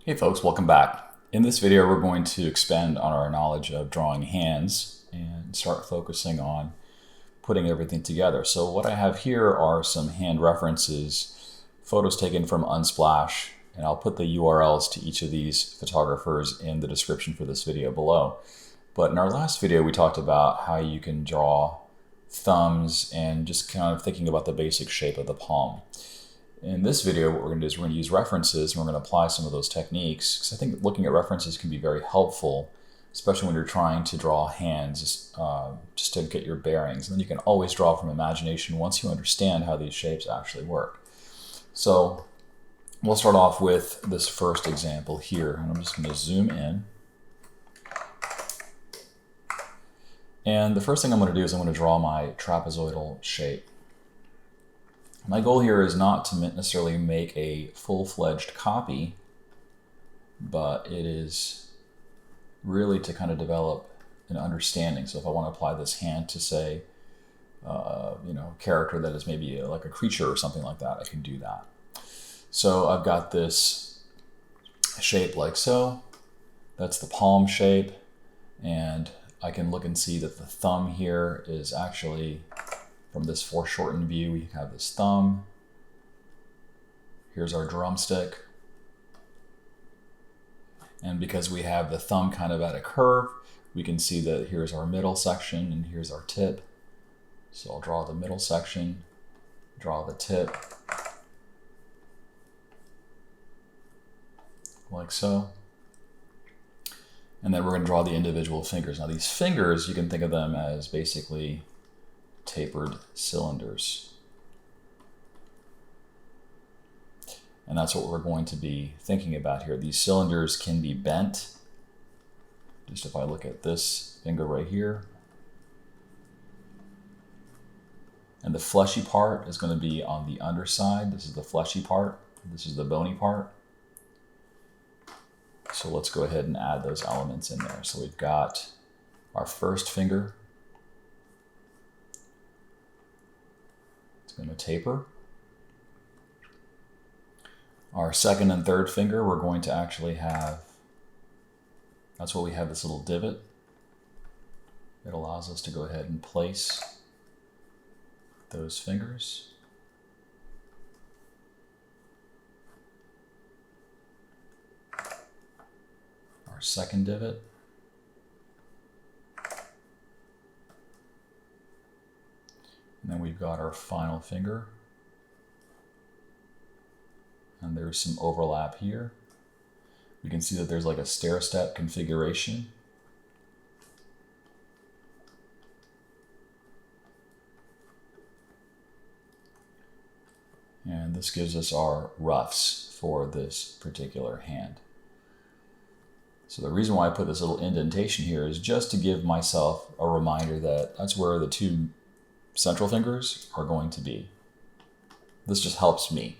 Hey folks, welcome back. In this video, we're going to expand on our knowledge of drawing hands and start focusing on putting everything together. So what I have here are some hand references, photos taken from Unsplash, and I'll put the URLs to each of these photographers in the description for this video below. But in our last video, we talked about how you can draw thumbs and just kind of thinking about the basic shape of the palm. In this video, what we're going to do is we're going to use references and we're going to apply some of those techniques, because I think looking at references can be very helpful, especially when you're trying to draw hands, just to get your bearings. And then you can always draw from imagination once you understand how these shapes actually work. So we'll start off with this first example here, and I'm just going to zoom in. And the first thing I'm going to do is I'm going to draw my trapezoidal shape. My goal here is not to necessarily make a full-fledged copy, but it is really to kind of develop an understanding. So if I want to apply this hand to, say, character that is maybe like a creature or something like that, I can do that. So I've got this shape like so. That's the palm shape, and I can look and see that the thumb here is actually, from this foreshortened view, we have this thumb. Here's our drumstick. And because we have the thumb kind of at a curve, we can see that here's our middle section and here's our tip. So I'll draw the middle section, draw the tip, like so. And then we're going to draw the individual fingers. Now these fingers, you can think of them as basically tapered cylinders. And that's what we're going to be thinking about here. These cylinders can be bent. Just if I look at this finger right here. And the fleshy part is going to be on the underside. This is the fleshy part. This is the bony part. So let's go ahead and add those elements in there. So we've got our first finger. Going to taper. Our second and third finger, we're going to actually have, that's what we have, this little divot. It allows us to go ahead and place those fingers. Our second divot. And then we've got our final finger. And there's some overlap here. We can see that there's like a stair-step configuration. And this gives us our roughs for this particular hand. So the reason why I put this little indentation here is just to give myself a reminder that that's where the two central fingers are going to be. This just helps me.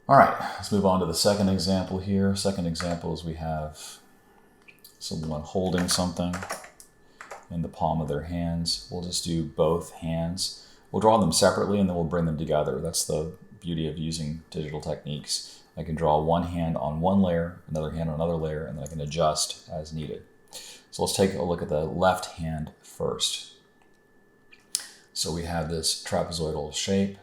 All right, let's move on to the second example here. Second example is we have someone holding something in the palm of their hands. We'll just do both hands. We'll draw them separately and then we'll bring them together. That's the beauty of using digital techniques. I can draw one hand on one layer, another hand on another layer, and then I can adjust as needed. So let's take a look at the left hand first. So we have this trapezoidal shape.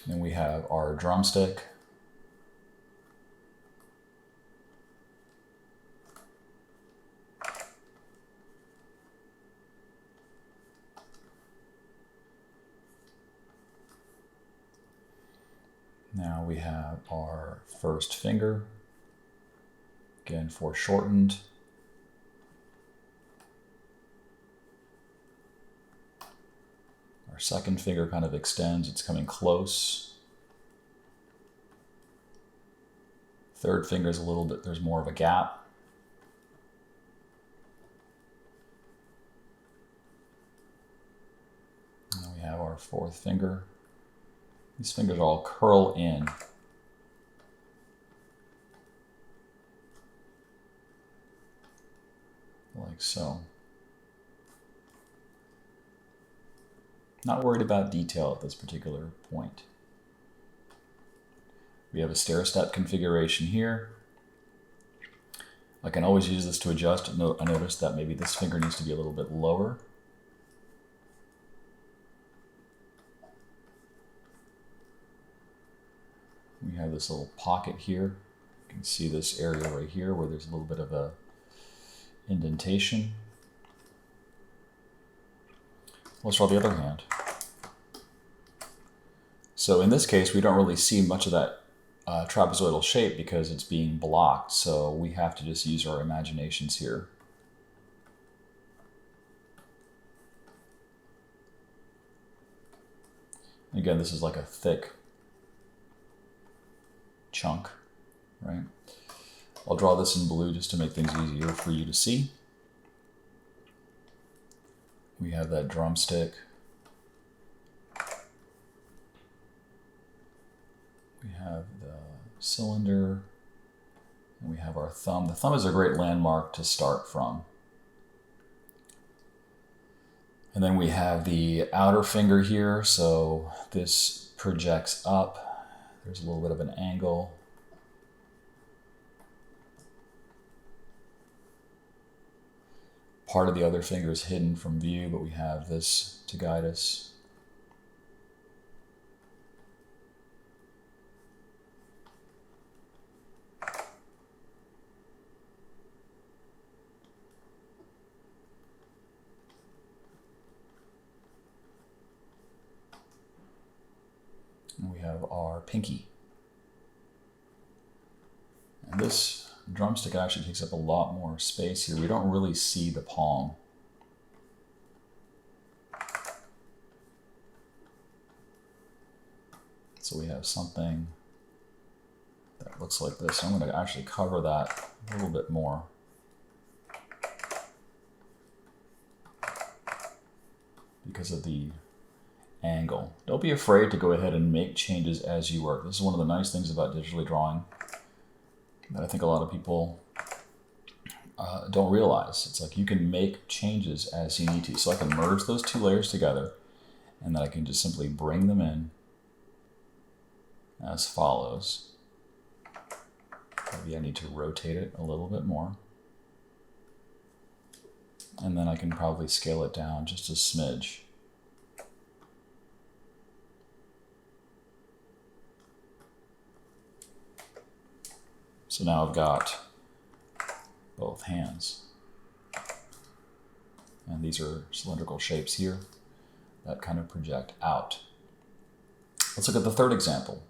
Then we have our drumstick. Now we have our first finger, again foreshortened. Our second finger kind of extends, it's coming close. Third finger is a little bit, there's more of a gap. And we have our fourth finger. These fingers all curl in. like so. Not worried about detail at this particular point. We have a stair-step configuration here. I can always use this to adjust. I noticed that maybe this finger needs to be a little bit lower. We have this little pocket here. You can see this area right here where there's a little bit of a indentation. Let's draw the other hand. So in this case, we don't really see much of that trapezoidal shape because it's being blocked. So we have to just use our imaginations here. Again, this is like a thick chunk, right? I'll draw this in blue just to make things easier for you to see. We have that drumstick. We have the cylinder, and we have our thumb. The thumb is a great landmark to start from. And then we have the outer finger here, so this projects up. There's a little bit of an angle. Part of the other finger is hidden from view, but we have this to guide us. And we have our pinky. And this drumstick actually takes up a lot more space here. We don't really see the palm. So we have something that looks like this. I'm going to actually cover that a little bit more. Because of the angle. Don't be afraid to go ahead and make changes as you work. This is one of the nice things about digitally drawing that I think a lot of people don't realize. It's like you can make changes as you need to. So I can merge those two layers together, and then I can just simply bring them in as follows. Maybe I need to rotate it a little bit more. And then I can probably scale it down just a smidge. So now I've got both hands. And these are cylindrical shapes here that kind of project out. Let's look at the third example.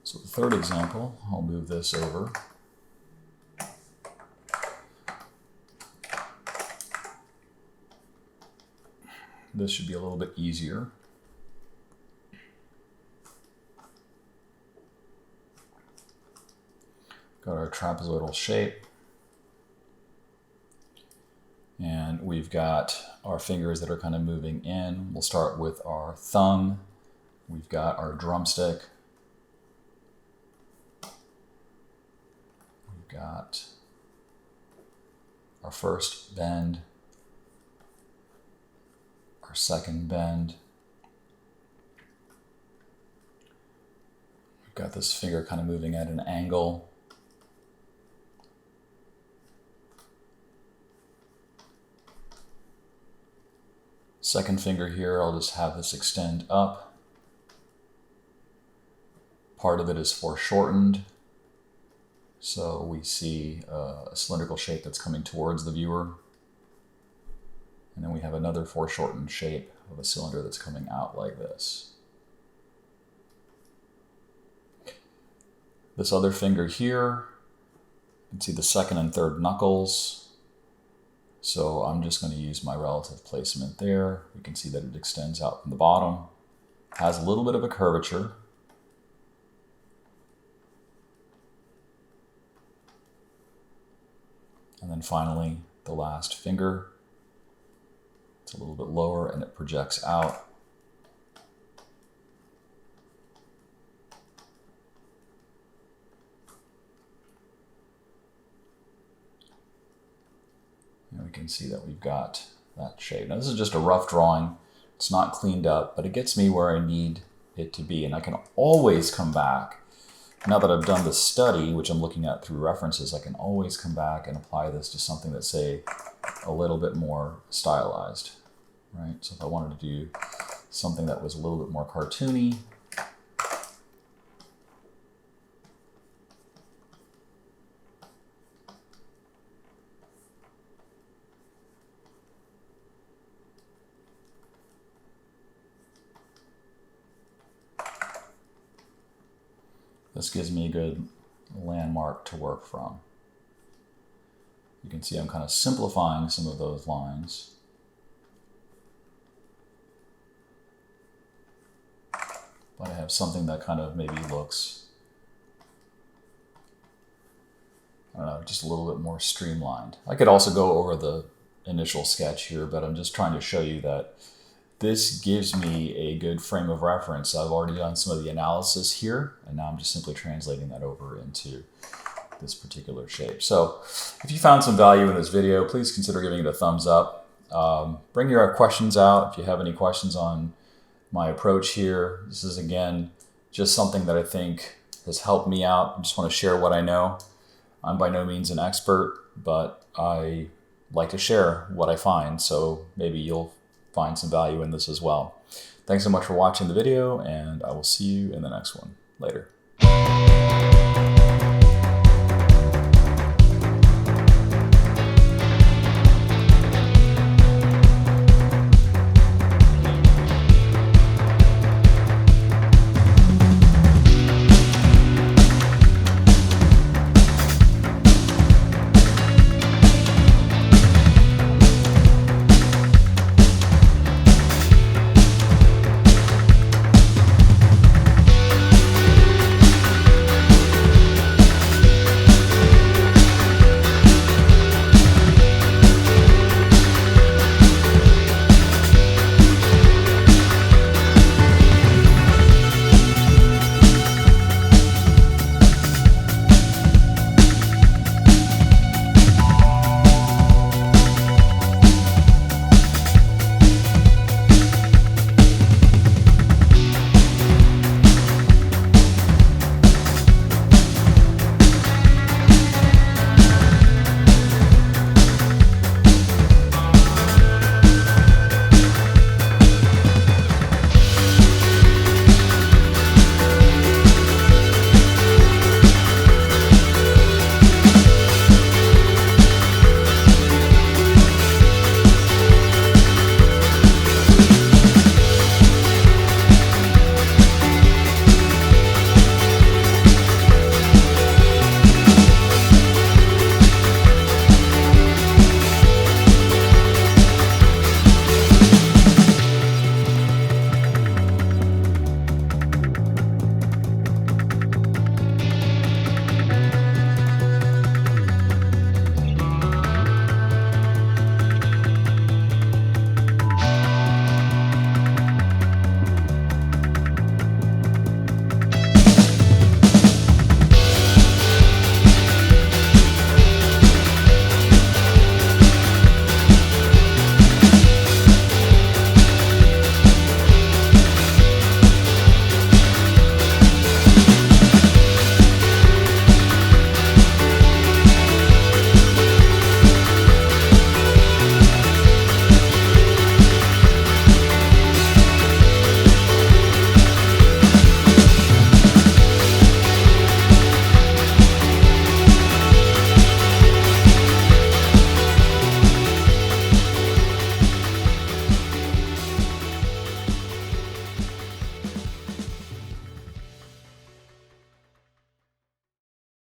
So the third example, I'll move this over. This should be a little bit easier. Got our trapezoidal shape. And we've got our fingers that are kind of moving in. We'll start with our thumb. We've got our drumstick. We've got our first bend, our second bend. We've got this finger kind of moving at an angle. Second finger here, I'll just have this extend up. Part of it is foreshortened. So we see a cylindrical shape that's coming towards the viewer. And then we have another foreshortened shape of a cylinder that's coming out like this. This other finger here, you can see the second and third knuckles. So I'm just going to use my relative placement there. We can see that it extends out from the bottom, has a little bit of a curvature. And then finally, the last finger. It's a little bit lower and it projects out. can see that we've got that shape. Now this is just a rough drawing. It's not cleaned up, but it gets me where I need it to be. And I can always come back. Now that I've done the study, which I'm looking at through references, I can always come back and apply this to something that's, say, a little bit more stylized, right? So if I wanted to do something that was a little bit more cartoony, this gives me a good landmark to work from. You can see I'm kind of simplifying some of those lines. But I have something that kind of maybe looks, I don't know, just a little bit more streamlined. I could also go over the initial sketch here, but I'm just trying to show you that this gives me a good frame of reference. I've already done some of the analysis here, and now I'm just simply translating that over into this particular shape. So if you found some value in this video, please consider giving it a thumbs up. Bring your questions out if you have any questions on my approach here. This is, again, just something that I think has helped me out. I just want to share what I know. I'm by no means an expert, but I like to share what I find, so maybe you'll find some value in this as well. Thanks so much for watching the video, and I will see you in the next one. Later.